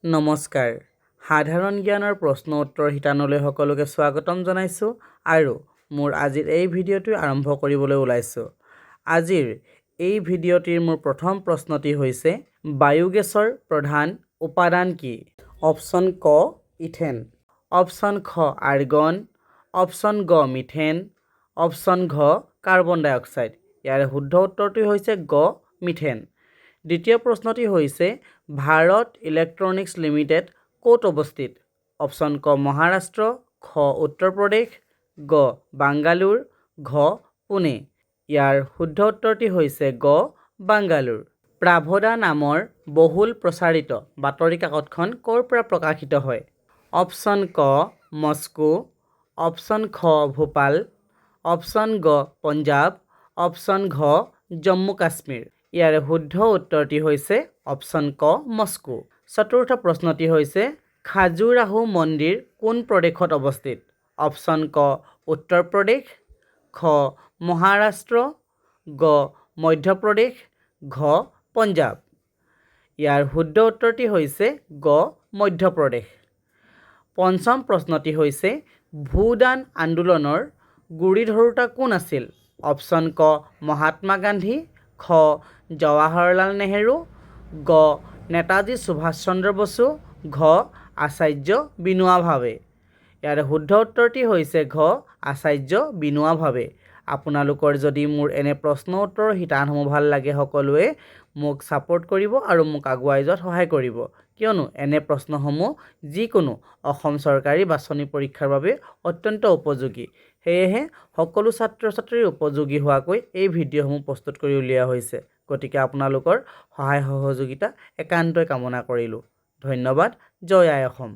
নমস্কাৰ সাধাৰণ জ্ঞানৰ প্ৰশ্ন উত্তৰ শিতানলৈ সকলোকে স্বাগতম জনাইছোঁ আৰু মোৰ আজিৰ এই ভিডিঅ'টো আৰম্ভ কৰিবলৈ ওলাইছোঁ। আজিৰ এই ভিডিঅ'টিৰ মোৰ প্ৰথম প্ৰশ্নটি হৈছে বায়োগেছৰ প্ৰধান উপাদান কি? অপশ্যন ক ইথেন, অপশ্যন খ আৰ্গন, অপশ্যন গ মিথেন, অপশ্যন ঘ কাৰ্বন ডাই অক্সাইড। ইয়াৰ শুদ্ধ উত্তৰটি হৈছে গ মিথেন। দ্বিতীয় প্ৰশ্নটি হৈছে ভাৰত ইলেক্ট্ৰনিক্স লিমিটেড ক'ত অৱস্থিত? অপশ্যন ক মহাৰাষ্ট্ৰ, খ উত্তৰ প্ৰদেশ, গ বাংগালোৰ, ঘ পুনে। ইয়াৰ শুদ্ধ উত্তৰটি হৈছে গ বাংগালোৰ। প্ৰাভদা নামৰ বহুল প্ৰচাৰিত বাতৰি কাকতখন ক'ৰ পৰা প্ৰকাশিত হয়? অপশ্যন ক মস্কো, অপশ্যন খ ভোপাল, অপশ্যন গ পঞ্জাৱ, অপশ্যন ঘ জম্মু কাশ্মীৰ। ইয়াৰ শুদ্ধ উত্তৰটি হৈছে অপশ্যন ক মস্কো। চতুৰ্থ প্ৰশ্নটি হৈছে খাজুৰাহো মন্দিৰ কোন প্ৰদেশত অৱস্থিত? অপশ্যন ক উত্তৰ প্ৰদেশ, খ মহাৰাষ্ট্ৰ, গ মধ্যপ্ৰদেশ, ঘ পঞ্জাৱ। ইয়াৰ শুদ্ধ উত্তৰটি হৈছে গ মধ্যপ্ৰদেশ। পঞ্চম প্ৰশ্নটি হৈছে ভূদান আন্দোলনৰ গুৰি ধৰোঁতা কোন আছিল? অপশ্যন ক মহাত্মা গান্ধী, খ জৱাহৰলাল নেহেৰু, গ নেতাজী সুভাষ চন্দ্ৰ বসু, ঘ আচাৰ্য বিনোৱা ভাৱে। ইয়াৰ শুদ্ধ উত্তৰটি হৈছে ঘ আচাৰ্য বিনোৱা ভাৱে। আপোনালোকৰ যদি মোৰ এনে প্ৰশ্ন উত্তৰৰ শিতানসমূহ ভাল লাগে সকলোৱে মোক ছাপোৰ্ট কৰিব আৰু মোক আগুৱাই যোৱাত সহায় কৰিব, কিয়নো এনে প্ৰশ্নসমূহ যিকোনো অসম চৰকাৰী বাছনি পৰীক্ষাৰ বাবে অত্যন্ত উপযোগী। সেয়েহে সকলো ছাত্ৰ ছাত্ৰীৰ উপযোগী হোৱাকৈ এই ভিডিঅ'সমূহ প্ৰস্তুত কৰি উলিওৱা হৈছে। গতিকে আপোনালোকৰ সহায় সহযোগিতা একান্তই কামনা কৰিলোঁ। ধন্যবাদ। জয় আই অসম।